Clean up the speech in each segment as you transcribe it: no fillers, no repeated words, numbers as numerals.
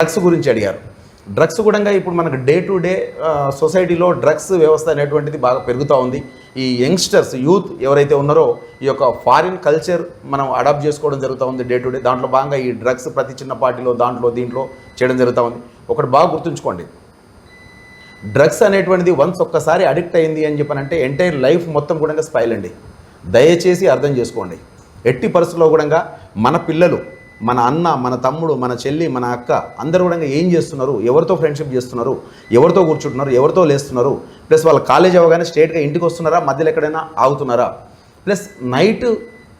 Drugs గురించి అడిగారు. Drugs కూడా ఇప్పుడు మనకు డే టు డే సొసైటీలో డ్రగ్స్ వ్యవస్థ అనేటువంటిది బాగా పెరుగుతూ ఉంది. ఈ యంగ్స్టర్స్ యూత్ ఎవరైతే ఉన్నారో ఈ యొక్క ఫారిన్ కల్చర్ మనం అడాప్ట్ చేసుకోవడం జరుగుతూ ఉంది డే టు డే. దాంట్లో భాగంగా ఈ డ్రగ్స్ ప్రతి చిన్న పార్టీలో దీంట్లో చేయడం జరుగుతూ ఉంది. ఒకటి బాగా గుర్తుంచుకోండి, డ్రగ్స్ అనేటువంటిది వన్స్ ఒక్కసారి అడిక్ట్ అయింది అని చెప్పనంటే ఎంటైర్ లైఫ్ మొత్తం కూడా స్పైల్ అండి. దయచేసి అర్థం చేసుకోండి. ఎట్టి పరిస్థితుల్లో కూడా మన పిల్లలు, మన అన్న, మన తమ్ముడు, మన చెల్లి, మన అక్క అందరూ కూడా ఏం చేస్తున్నారు, ఎవరితో ఫ్రెండ్షిప్ చేస్తున్నారు, ఎవరితో కూర్చుంటున్నారు, ఎవరితో లేస్తున్నారు, ప్లస్ వాళ్ళ కాలేజ్ అవ్వగానే స్ట్రేట్గా ఇంటికి వస్తున్నారా, మధ్యలో ఎక్కడైనా ఆగుతున్నారా, ప్లస్ నైట్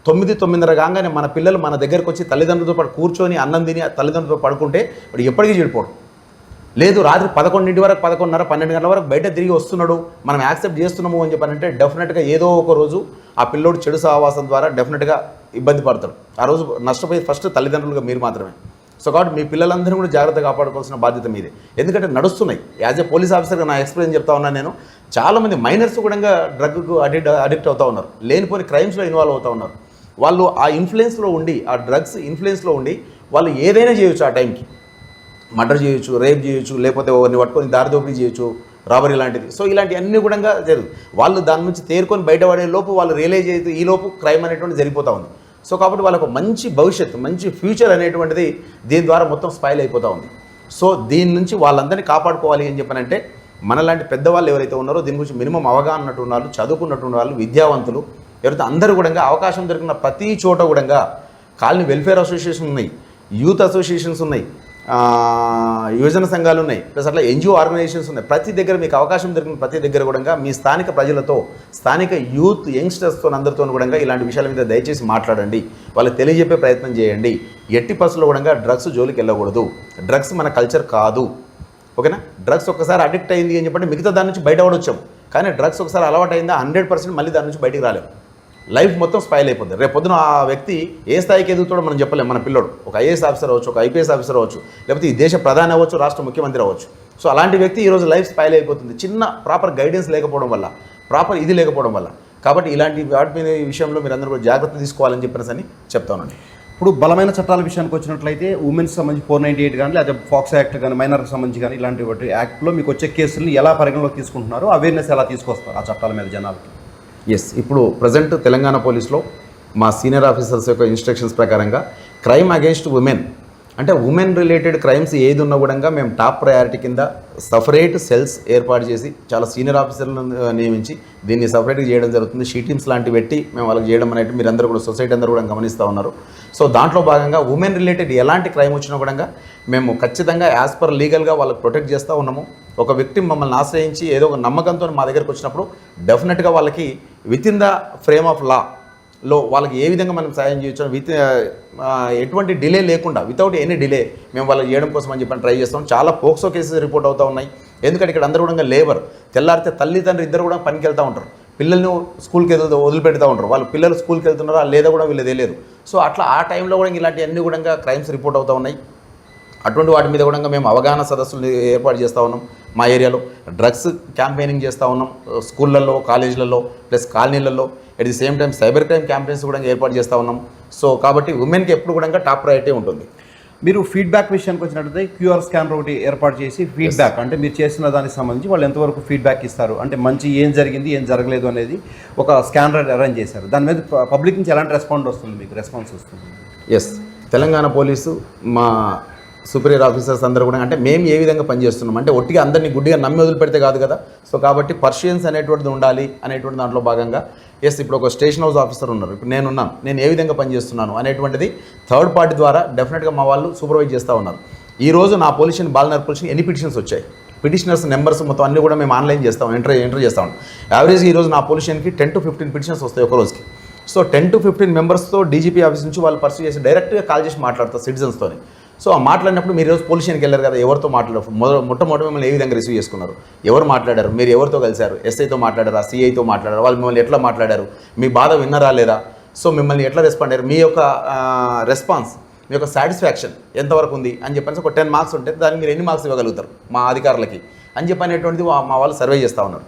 9-9:30 కాగానే మన పిల్లలు మన దగ్గరకు వచ్చి తల్లిదండ్రులతో పాటు కూర్చొని అన్నం తిని తల్లిదండ్రులతో పడుకుంటే వాడు ఎప్పటికీ చెడిపోవడం లేదు. రాత్రి 11 వరకు 11:30, 12 గంటల వరకు బయట తిరిగి వస్తున్నాడు, మనం యాక్సెప్ట్ చేస్తున్నాము అని చెప్పానంటే డెఫినెట్గా ఏదో ఒక రోజు ఆ పిల్లోడు చెడు సహవాసం ద్వారా డెఫినెట్గా ఇబ్బంది పడతాడు. ఆ రోజు నష్టపోయి ఫస్ట్ తల్లిదండ్రులుగా మీరు మాత్రమే. సో కాబట్టి మీ పిల్లలందరూ కూడా జాగ్రత్తగా కాపాడుకోవాల్సిన బాధ్యత మీదే. ఎందుకంటే నడుస్తున్నాయి. యాజ్ ఏ పోలీస్ ఆఫీసర్గా నా ఎక్స్పీరియన్స్ చెప్తా ఉన్నాను నేను. చాలామంది మైనర్స్ కూడా డ్రగ్కు అడిక్ట్ అవుతూ ఉన్నారు, లేనిపోని క్రైమ్స్లో ఇన్వాల్వ్ అవుతూ ఉన్నారు. వాళ్ళు ఆ ఇన్ఫ్లుయెన్స్లో ఉండి, ఆ డ్రగ్స్ ఇన్ఫ్లుయెన్స్లో ఉండి వాళ్ళు ఏదైనా చేయొచ్చు. ఆ టైంకి మర్డర్ చేయొచ్చు, రేప్ చేయొచ్చు, లేకపోతే ఎవరిని పట్టుకొని దారి దోపిడీ చేయొచ్చు, రాబరీ లాంటిది. సో ఇలాంటివన్నీ కూడా జరుగుతుంది. వాళ్ళు దాని నుంచి తేరుకొని బయటపడే లోపు వాళ్ళు రియలైజ్ అయితే ఈ లోపు క్రైమ్ అనేటువంటి జరిగిపోతూ ఉంది. సో కాబట్టి వాళ్ళకు మంచి భవిష్యత్తు, మంచి ఫ్యూచర్ అనేటువంటిది దీని ద్వారా మొత్తం స్పాయిల్ అయిపోతూ ఉంది. సో దీని నుంచి వాళ్ళందరినీ కాపాడుకోవాలి అని చెప్పనంటే మనలాంటి పెద్దవాళ్ళు ఎవరైతే ఉన్నారో దీని గురించి మినిమం అవగాహన ఉన్నట్టు వాళ్ళు, చదువుకున్నట్టు వాళ్ళు, విద్యావంతులు ఎవరైతే అందరూ కూడా అవకాశం దొరికిన ప్రతి చోట కూడా కాలనీ వెల్ఫేర్ అసోసియేషన్ ఉన్నాయి, యూత్ అసోసియేషన్స్ ఉన్నాయి, యువజన సంఘాలు ఉన్నాయి, ప్లస్ అట్లా ఎన్జిఓ ఆర్గనైజేషన్స్ ఉన్నాయి. ప్రతి దగ్గర మీకు అవకాశం దొరికిన ప్రతి దగ్గర కూడా మీ స్థానిక ప్రజలతో, స్థానిక యూత్ యంగ్స్టర్స్తో అందరితో కూడా ఇలాంటి విషయాల మీద దయచేసి మాట్లాడండి, వాళ్ళకి తెలియజెప్పే ప్రయత్నం చేయండి. ఎట్టి పరిస్థితుల్లో కూడా డ్రగ్స్ జోలికి వెళ్ళకూడదు. డ్రగ్స్ మన కల్చర్ కాదు, ఓకేనా. డ్రగ్స్ ఒక్కసారి అడిక్ట్ అయింది అని చెప్పంటే మిగతా దాని నుంచి బయటపడొచ్చాము, కానీ డ్రగ్స్ ఒకసారి అలవాటు అయిందా 100% మళ్ళీ దాని నుంచి బయటికి రాలేము. లైఫ్ మొత్తం స్పైల్ అయిపోతుంది. రేపు పొద్దున ఆ వ్యక్తి ఏ స్థాయికి ఎదుగుతాడో మనం చెప్పలేము. మన పిల్లోడు ఒక ఐఏఎస్ ఆఫీసర్ అవ్వచ్చు, ఒక ఐపీఎస్ ఆఫీసర్ అవ్వచ్చు, లేకపోతే ఈ దేశ ప్రధాని అవ్వచ్చు, రాష్ట్ర ముఖ్యమంత్రి అవ్వచ్చు. సో అలాంటి వ్యక్తి ఈరోజు లైఫ్ స్పైల్ అయిపోతుంది, చిన్న ప్రాపర్ గైడెన్స్ లేకపోవడం వల్ల, ప్రాపర్ ఇది లేకపోవడం వల్ల. కాబట్టి ఇలాంటి వాటి మీద విషయంలో మీరు అందరూ కూడా జాగ్రత్త తీసుకోవాలని చెప్పేసి చెప్తానండి. ఇప్పుడు బలమైన చట్టాల విషయానికి వచ్చినట్లయితే ఉమెన్స్ సంబంధించి 498 కానీ, లేదా ఫాక్స్ యాక్ట్ కానీ, మైనర్కి సంబంధించి కానీ ఇలాంటి వాటి యాక్ట్లో మీకు వచ్చే కేసులను ఎలా పరిగణలోకి తీసుకుంటున్నారు, అవేర్నెస్ ఎలా తీసుకొస్తారు ఆ చట్టాల మీద జనాలకి? ఎస్, ఇప్పుడు ప్రజెంట్ తెలంగాణ పోలీస్లో మా సీనియర్ ఆఫీసర్స్ యొక్క ఇన్స్ట్రక్షన్స్ ప్రకారంగా క్రైమ్ అగేన్స్ట్ ఉమెన్ అంటే ఉమెన్ రిలేటెడ్ క్రైమ్స్ ఏది ఉన్నా కూడా మేము టాప్ ప్రయారిటీ కింద సపరేట్ సెల్స్ ఏర్పాటు చేసి చాలా సీనియర్ ఆఫీసర్లను నియమించి దీన్ని సపరేట్గా చేయడం జరుగుతుంది. షీ టీమ్స్ లాంటివి పెట్టి మేము వాళ్ళకి చేయడం అనేది మీరు అందరూ కూడా సొసైటీ అందరూ కూడా గమనిస్తూ ఉన్నారు. సో దాంట్లో భాగంగా ఉమెన్ రిలేటెడ్ ఎలాంటి క్రైమ్ వచ్చినా కూడా మేము ఖచ్చితంగా యాజ్ పర్ లీగల్గా వాళ్ళకి ప్రొటెక్ట్ చేస్తూ ఉన్నాము. ఒక వ్యక్తి మమ్మల్ని ఆశ్రయించి ఏదో ఒక నమ్మకంతో మా దగ్గరకు వచ్చినప్పుడు డెఫినెట్గా వాళ్ళకి with in the frame of లాలో వాళ్ళకి ఏ విధంగా మనం సాయం చేయొచ్చు, ఎటువంటి డిలే లేకుండా, వితౌట్ ఎనీ డిలే మేము వాళ్ళకి చేయడం కోసం అని చెప్పి ట్రై చేస్తాం. చాలా పోక్సో కేసెస్ రిపోర్ట్ అవుతూ ఉన్నాయి. ఎందుకంటే ఇక్కడ అందరూ కూడా లేబర్, తెల్లారితే తల్లిదండ్రులు ఇద్దరు కూడా పనికి వెళ్తూ ఉంటారు, పిల్లల్ని స్కూల్కి వదిలిపెడతా ఉంటారు. వాళ్ళు పిల్లలు స్కూల్కి వెళ్తున్నారా లేదా కూడా వీళ్ళు తెలియదు. సో అట్లా ఆ టైంలో కూడా ఇలాంటివన్నీ కూడా క్రైమ్స్ రిపోర్ట్ అవుతూ ఉన్నాయి. అటువంటి వాటి మీద కూడా మేము అవగాహన సదస్సులు ఏర్పాటు చేస్తూ ఉన్నాం. మా ఏరియాలో డ్రగ్స్ క్యాంపెయినింగ్ చేస్తూ ఉన్నాం, స్కూళ్ళల్లో, కాలేజీలలో, ప్లస్ కాలనీలలో. At the same time cyber crime campaigns కూడా ఏర్పాటు చేస్తూ ఉన్నాం. సో కాబట్టి ఉమెన్కి ఎప్పుడు కూడా టాప్ ప్రయారిటీ ఉంటుంది. మీరు ఫీడ్బ్యాక్ విషయానికి వచ్చినట్లయితే క్యూఆర్ స్కానర్ ఒకటి ఏర్పాటు చేసి ఫీడ్బ్యాక్ అంటే మీరు చేసిన దానికి సంబంధించి వాళ్ళు ఎంతవరకు ఫీడ్బ్యాక్ ఇస్తారు, అంటే మంచి ఏం జరిగింది ఏం జరగలేదు అనేది ఒక స్కానర్ అరేంజ్ చేశారు. దాని మీద పబ్లిక్ నుంచి ఎలాంటి రెస్పాన్స్ వస్తుంది, మీకు రెస్పాన్స్ వస్తుంది? ఎస్, తెలంగాణ పోలీసు మా సూపీరియర్ ఆఫీసర్స్ అందరూ కూడా అంటే మేము ఏ విధంగా పనిచేస్తున్నాం అంటే ఒట్టిగా అందరినీ గుడ్డిగా నమ్మి వదిలిపెడితే కాదు కదా. సో కాబట్టి పర్షియన్స్ అనేటువంటిది ఉండాలి అనేటువంటి దాంట్లో భాగంగా ఎస్, ఇప్పుడు ఒక స్టేషన్ హౌస్ ఆఫీసర్ ఉన్నారు, ఇప్పుడు నేనున్నాను, నేను ఏ విధంగా పనిచేస్తున్నాను అనేటువంటిది థర్డ్ పార్టీ ద్వారా డెఫినెట్గా మా వాళ్ళు సూపర్వైజ్ చేస్తూ ఉన్నారు. ఈరోజు నా పొల్యూషన్ బాలనగర్ పొల్యూషన్ ఎన్ని పిటిషన్స్ వచ్చాయి, పిటిషనర్స్ నెంబర్స్ మొత్తం అన్నీ కూడా మేము ఆన్లైన్ చేస్తాం, ఎంటర్ చేస్తాం. యావరేజ్గా ఈరోజు నా పొల్యూషన్కి 10 to 15 పిటిషన్స్ వస్తాయి ఒక రోజుకి. సో 10 to 15 మెంబర్స్తో డీజీపీ ఆఫీస్ నుంచి వాళ్ళు పర్సూ చేసి డైరెక్ట్గా కాల్ చేసి మాట్లాడతారు సిటిజన్స్తో. సో ఆ మాట్లాడినప్పుడు మీరు ఈరోజు పోలీసుకి వెళ్ళారు కదా, ఎవరితో మాట్లాడారు, మొట్టమొదటి మిమ్మల్ని ఏ విధంగా రిసీవ్ చేసుకున్నారు, ఎవరు మాట్లాడారు, మీరు ఎవరితో కలిశారు, ఎస్ఐతో మాట్లాడారా, సిఐతో మాట్లాడారు, వాళ్ళు మిమ్మల్ని ఎట్లా మాట్లాడారు, మీ బాధ విన్నారా లేదా, సో మిమ్మల్ని ఎట్లా రెస్పాండ్ అయ్యారు, మీ యొక్క రెస్పాన్స్, మీ యొక్క సాటిస్ఫాక్షన్ ఎంతవరకు ఉంది అని చెప్పేసి ఒక 10 మార్క్స్ ఉంటే దానికి మీరు ఎన్ని మార్క్స్ ఇవ్వగలుగుతారు మా అధికారులకి అని చెప్పనేటువంటిది మా వాళ్ళు సర్వే చేస్తూ ఉన్నారు.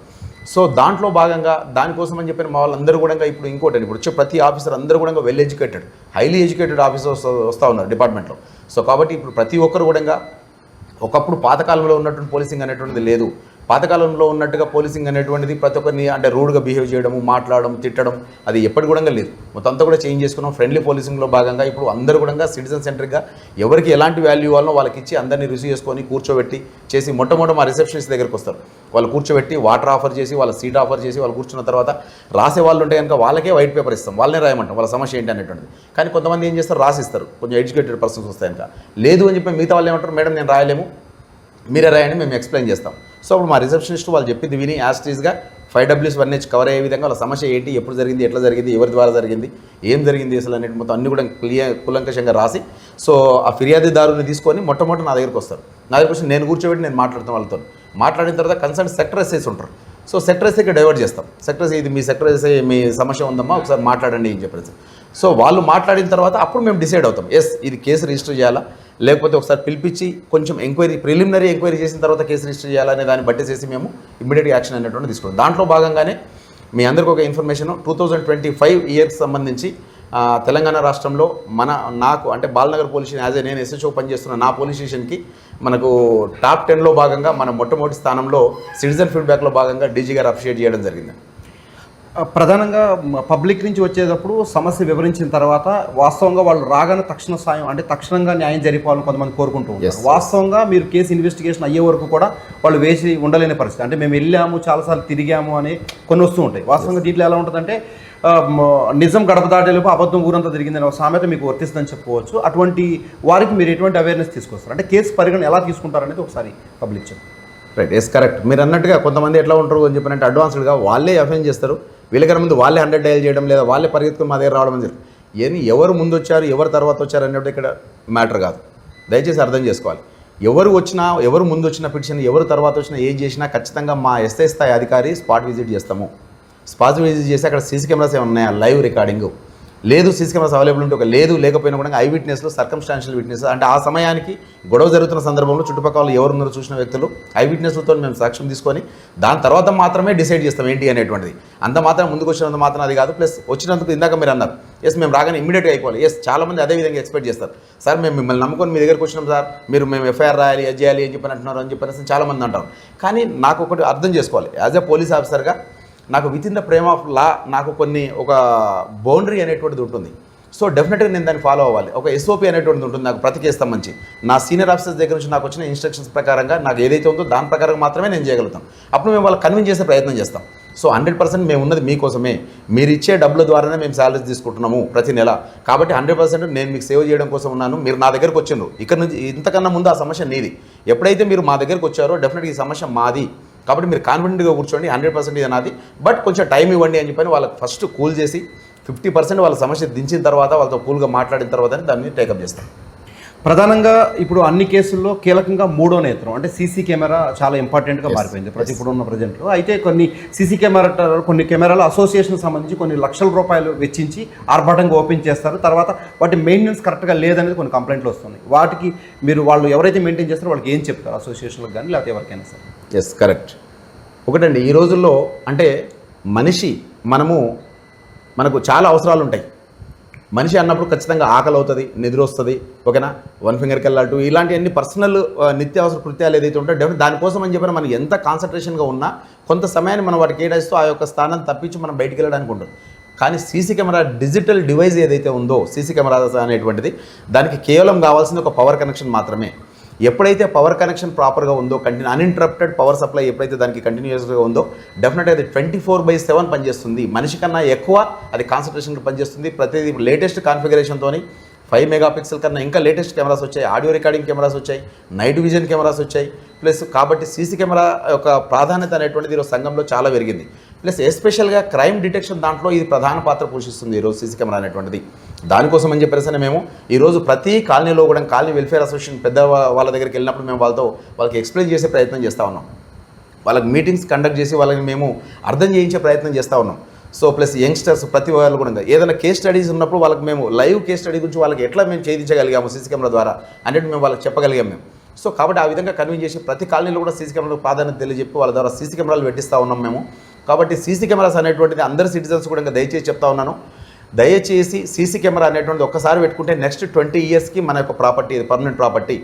సో దాంట్లో భాగంగా దానికోసం అని చెప్పిన మా వాళ్ళందరూ కూడా ఇప్పుడు ఇంకోటి ఇప్పుడు వచ్చే ప్రతి ఆఫీసర్ అందరూ కూడా well educated, highly educated officers వస్తూ ఉన్నారు డిపార్ట్మెంట్లో. సో కాబట్టి ఇప్పుడు ప్రతి ఒక్కరు కూడా ఒకప్పుడు పాతకాలంలో ఉన్నటువంటి పోలీసింగ్ అనేటువంటిది లేదు. పాతకాలంలో ఉన్నట్టుగా పోలీసింగ్ అనేటువంటిది ప్రతి ఒక్కరిని అంటే రూడ్గా బిహేవ్ చేయడము, మాట్లాడడం, తిట్టడం అది ఎప్పటి కూడా లేదు. మొత్తం అంతా కూడా చేంజ్ చేసుకున్నాం. ఫ్రెండ్లీ పోలీసింగ్లో భాగంగా ఇప్పుడు అందరూ కూడా సిటిజన్ సెంట్రిక్గా ఎవరికి ఎలాంటి వాల్యూ ఇవ్వాలో వాళ్ళకి ఇచ్చి అందరినీ రిసీవ్ చేసుకొని కూర్చోబెట్టి చేసి మొట్టమొదటి మా రిసెప్షనిస్ట్ దగ్గరికి వస్తారు. వాళ్ళు కూర్చోబెట్టి వాటర్ ఆఫర్ చేసి, వాళ్ళ సీట్ ఆఫర్ చేసి, వాళ్ళు కూర్చున్న తర్వాత రాసే వాళ్ళు ఉంటే కనుక వాళ్ళకే వైట్ పేపర్ ఇస్తాం, వాళ్ళనే రాయమంటాం వాళ్ళ సమస్య ఏంటి అనేటువంటిది. కానీ కొంతమంది ఏం చేస్తారు, రాసిస్తారు. కొంచెం ఎడ్యుకేటెడ్ పర్సన్స్ వస్తాయి కనుక లేదు అని చెప్పి మిగతా వాళ్ళు ఏమంటారు, మేడం నేను రాయలేము, మీరే రాయండి, మేము ఎక్స్ప్లెయిన్ చేస్తాం. సో అప్పుడు మా రిసెప్షనిస్ట్ వాళ్ళు చెప్పింది విని యాస్టీస్గా 5Ws 1H కవర్ అయ్యే విధంగా వాళ్ళ సమస్య ఏంటి, ఎప్పుడు జరిగింది, ఎట్లా జరిగింది, ఎవరి ద్వారా జరిగింది, ఏం జరిగింది అసలు అనేది మొత్తం అన్ని కూడా కూలంకషంగా రాసి సో ఆ ఫిర్యాదుదారుని తీసుకొని మొట్టమొదటి నా దగ్గరికి వస్తారు. నా దగ్గరికి వచ్చి నేను కూర్చోబెట్టి నేను మాట్లాడతాను వాళ్ళతో. మాట్లాడిన తర్వాత కన్సర్న్ సెక్టర్ ఎస్ఐస్ ఉంటారు. సో సెక్టర్ ఎస్ఐకి డైవర్ట్ చేస్తాం. సెక్టర్ ఎస్ఐ ఇది మీ సెక్టర్ ఎస్ఐ మీ సమస్య ఉందమ్మా ఒకసారి మాట్లాడండి అని చెప్పేసి. సో వాళ్ళు మాట్లాడిన తర్వాత అప్పుడు మేము డిసైడ్ అవుతాం, ఎస్ ఇది కేసు రిజిస్టర్ చేయాలా, లేకపోతే ఒకసారి పిలిపించి కొంచెం ఎంక్వైరీ ప్రిలిమినరీ ఎంక్వైరీ చేసిన తర్వాత కేసు రిజిస్టర్ చేయాలనే దాన్ని బట్టి చేసి మేము ఇమ్మీడియట్ యాక్షన్ అనేటువంటి తీసుకుంటాం. దాంట్లో భాగంగానే మీ అందరికీ ఒక ఇన్ఫర్మేషన్, 2025 ఇయర్కి సంబంధించి తెలంగాణ రాష్ట్రంలో నాకు అంటే Balanagar police station as a నేను ఎస్హెచ్ఓ పనిచేస్తున్న నా పోలీస్ స్టేషన్కి మనకు టాప్ 10లో భాగంగా మన మొట్టమొదటి స్థానంలో సిటిజన్ ఫీడ్బ్యాక్లో భాగంగా డీజీ గారు అప్రిషియేట్ చేయడం జరిగింది. ప్రధానంగా పబ్లిక్ నుంచి వచ్చేటప్పుడు సమస్య వివరించిన తర్వాత వాస్తవంగా వాళ్ళు రాగానే తక్షణ సాయం అంటే తక్షణంగా న్యాయం జరిపాలని కొంతమంది కోరుకుంటూ ఉంటారు. వాస్తవంగా మీరు కేసు ఇన్వెస్టిగేషన్ అయ్యే వరకు కూడా వాళ్ళు వేసి ఉండలేని పరిస్థితి. అంటే మేము వెళ్ళాము, చాలాసార్లు తిరిగాము అని కొన్ని వస్తూ ఉంటాయి. వాస్తవంగా దీంట్లో ఎలా ఉంటుందంటే నిజం గడప దాటేలోపు అబద్ధం ఊరంతా తిరిగిందని ఒక సామెత మీకు వర్తిస్తుందని చెప్పుకోవచ్చు. అటువంటి వారికి మీరు ఎటువంటి అవేర్నెస్ తీసుకొస్తారు, అంటే కేసు పరిగణన ఎలా తీసుకుంటారనేది ఒకసారి పబ్లిక్ చెప్పండి. Right, yes correct. మీరు అన్నట్టుగా కొంతమంది ఎట్లా ఉంటారు అని చెప్పినంటే అడ్వాన్స్డ్గా వాళ్ళే అఫెన్స్ చేస్తారు. వీళ్ళకన్నా ముందు వాళ్ళే 100 డయల్ చేయడం, లేదా వాళ్ళే పరిగెత్తుకుని మా దగ్గర రావడం అని ఏమి ఎవరు ముందు వచ్చారు ఎవరు తర్వాత వచ్చారు అన్నప్పుడు ఇక్కడ మ్యాటర్ కాదు. దయచేసి అర్థం చేసుకోవాలి. ఎవరు వచ్చినా, ఎవరు ముందు వచ్చిన పిటిషన్, ఎవరు తర్వాత వచ్చినా, ఏం చేసినా ఖచ్చితంగా మా ఎస్ఐ స్థాయి అధికారి స్పాట్ విజిట్ చేస్తాము. స్పాట్ విజిట్ చేసి అక్కడ సీసీ కెమెరాస్ ఏమైనా ఉన్నాయా, లైవ్ రికార్డింగ్ లేదు, సీసీ కెమెరాస్ అవైలబుల్ ఉంటే ఒక లేదు, లేకపోయినా కూడా ఐ విట్నెస్లు, సర్కమ్స్టాన్షియల్ విట్నెస్ అంటే ఆ సమయానికి గొడవ జరుగుతున్న సందర్భంలో చుట్టుపక్కల ఎవరున్నారో చూసిన వ్యక్తులు ఐ విట్నెస్లతో మేము సాక్ష్యం తీసుకొని దాని తర్వాత మాత్రమే డిసైడ్ చేస్తాం ఏంటి అనేటువంటిది. అంత మాత్రం ముందుకు వచ్చినంత మాత్రం అది కాదు. ప్లస్ వచ్చినందుకు ఇందాక మీరు అన్నారు, ఎస్ మేము రాగానే ఇమ్మీడియట్గా అయిపోవాలి. ఎస్ చాలామంది అదే విధంగా ఎక్స్పెక్ట్ చేస్తారు, సార్ మేము మిమ్మల్ని నమ్ముకొని మీ దగ్గరకు వచ్చినాం సార్, మేము ఎఫ్ఐఆర్ రాయాలి, అది చేయాలి అని చెప్పని అంటున్నారు అని చెప్పేసి చాలామంది అంటారు. కానీ నాకు ఒకటి అర్థం చేసుకోవాలి, యాజ్ ఎ పోలీస్ ఆఫీసర్గా నాకు with in the frame of law నాకు ఒక బౌండరీ అనేటువంటిది ఉంటుంది. సో డెఫినెట్గా నేను దాన్ని ఫాలో అవ్వాలి. ఒక SOP అనేటువంటిది ఉంటుంది నాకు ప్రతి కేసు సంబంధించి. నా సీనియర్ ఆఫీసర్స్ దగ్గర నుంచి నాకు వచ్చిన ఇన్స్ట్రక్షన్స్ ప్రకారంగా నాకు ఏదైతే ఉందో దాని ప్రకారం మాత్రమే నేను చేయగలుగుతాం. అప్పుడు మేము వాళ్ళకి కన్విన్స్ చేసే ప్రయత్నం చేస్తాం. సో 100% మేము ఉన్నది మీకోసమే, మీరు ఇచ్చే డబ్బుల ద్వారానే మేము శాలరీస్ తీసుకుంటున్నాము ప్రతి నెల. కాబట్టి 100% నేను మీకు సేవ్ చేయడం కోసం ఉన్నాను. మీరు నా దగ్గరకు వచ్చిండ్రు, ఇక్కడ నుంచి ఇంతకన్నా ముందు ఆ సమస్య నీది. ఎప్పుడైతే మీరు మా దగ్గరకు వచ్చారో డెఫినెట్గా ఈ సమస్య మాది, కాబట్టి మీరు కాన్ఫిడెంట్గా కూర్చోండి, 100% ఇది నాది, బట్ కొంచెం టైం ఇవ్వండి అని చెప్పని వాళ్ళకి ఫస్ట్ కూల్ చేసి 50% వాళ్ళ సమస్య దించిన తర్వాత వాళ్ళతో కూల్గా మాట్లాడిన తర్వాత దాన్ని టేకప్ చేస్తాం. ప్రధానంగా ఇప్పుడు అన్ని కేసుల్లో కీలకంగా మూడో నేత్రం అంటే సీసీ కెమెరా చాలా ఇంపార్టెంట్గా మారిపోయింది ఇప్పుడున్న ప్రజెంట్లో. అయితే కొన్ని కొన్ని కెమెరాల అసోసియేషన్ సంబంధించి కొన్ని లక్షల రూపాయలు వెచ్చించి ఆర్భాటంగా ఓపెన్ చేస్తారు. తర్వాత వాటి మెయింటెనెన్స్ కరెక్ట్గా లేదనేది కొన్ని కంప్లైంట్లు వస్తున్నాయి. వాటికి వాళ్ళు ఎవరైతే మెయింటైన్ చేస్తారో వాళ్ళకి ఏం చెప్తారు, అసోసియేషన్లకు కానీ లేకపోతే ఎవరికైనా సరే? Yes correct. ఒకటండి, ఈ రోజుల్లో అంటే మనకు చాలా అవసరాలు ఉంటాయి. మనిషి అన్నప్పుడు ఖచ్చితంగా ఆకలి అవుతుంది, నిద్ర వస్తుంది, ఓకేనా, 1 ఫింగర్కి వెళ్ళాలి, ఇలాంటివన్నీ పర్సనల్ నిత్యావసర కృత్యాలు ఏదైతే ఉంటాయో డెఫినెట్ దానికోసం అని చెప్పిన మనం ఎంత కాన్సన్ట్రేషన్గా ఉన్నా కొంత సమయాన్ని మనం వాటికి కేటాయిస్తూ ఆ యొక్క స్థానం తప్పించి మనం బయటికి వెళ్ళడానికి ఉంటుంది. కానీ సీసీ కెమెరా డిజిటల్ డివైస్ ఏదైతే ఉందో సీసీ కెమెరాస్ అనేటువంటిది దానికి కేవలం కావాల్సింది ఒక పవర్ కనెక్షన్ మాత్రమే. ఎప్పుడైతే పవర్ కనెక్షన్ ప్రాపర్గా ఉందో, అన్ఇంటరప్టెడ్ పవర్ సప్లై ఎప్పుడైతే దానికి కంటిన్యూస్గా ఉందో డెఫినెట్గా అది 24/7 పనిచేస్తుంది. మనిషి కన్నా ఎక్కువ అది కాన్సన్ట్రేషన్గా పనిచేస్తుంది. ప్రతిదీ లేటెస్ట్ కాన్ఫిగరేషన్తో 5 మెగాపిక్సెల్ కన్నా ఇంకా లేటెస్ట్ కెమెరాస్ వచ్చాయి, ఆడియో రికార్డింగ్ కెమెరాస్ వచ్చాయి, నైట్ విజన్ కెమెరాస్ వచ్చాయి. ప్లస్ కాబట్టి సీసీ కెమెరా యొక్క ప్రాధాన్యత అనేటువంటిది ఈరోజు సంఘంలో చాలా పెరిగింది. ప్లస్ ఎస్పెషల్గా క్రైమ్ డిటెక్షన్ దాంట్లో ఇది ప్రధాన పాత్ర పోషిస్తుంది ఈరోజు సీసీ కెమెరా అనేటువంటిది. దానికోసం అని చెప్పేసి మేము ఈరోజు ప్రతి కాలనీలో కూడా కాలనీ వెల్ఫేర్ అసోసియేషన్ పెద్ద వాళ్ళ దగ్గరికి వెళ్ళినప్పుడు మేము వాళ్ళకి ఎక్స్ప్లెయిన్ చేసే ప్రయత్నం చేస్తూ ఉన్నాం. వాళ్ళకి మీటింగ్స్ కండక్ట్ చేసి వాళ్ళని మేము అర్థం చేయించే ప్రయత్నం చేస్తూ ఉన్నాం. సో ప్లస్ యంగ్స్టర్స్ ప్రతి వాళ్ళు కూడా ఏదైనా కేస్ స్టడీస్ ఉన్నప్పుడు వాళ్ళకి మేము లైవ్ కేస్ స్టడీ గురించి వాళ్ళకి ఎట్లా మేము ఛేదించగలిగాము సీసీ కెమెరా ద్వారా అనేది మేము వాళ్ళకి చెప్పగలిగాం మేము. సో కాబట్టి ఆ విధంగా కన్విన్స్ చేసి ప్రతి కాలనీలో కూడా సీసీ కెమెరాలకు ప్రాధాన్యత తెలియజెప్పి వాళ్ళ ద్వారా సీసీ కెమెరాలు పెట్టిస్తూ ఉన్నాం మేము. కాబట్టి సీసీ కెమెరాస్ అనేటువంటిది అందరి సిటిజన్స్ కూడా దయచేసి చెప్తా ఉన్నాను, దయచేసి సీసీ కెమెరా అనేటువంటిది ఒక్కసారి పెట్టుకుంటే నెక్స్ట్ 20 ఇయర్స్కి మన యొక్క ప్రాపర్టీ, పర్మనెంట్ ప్రాపర్టీ.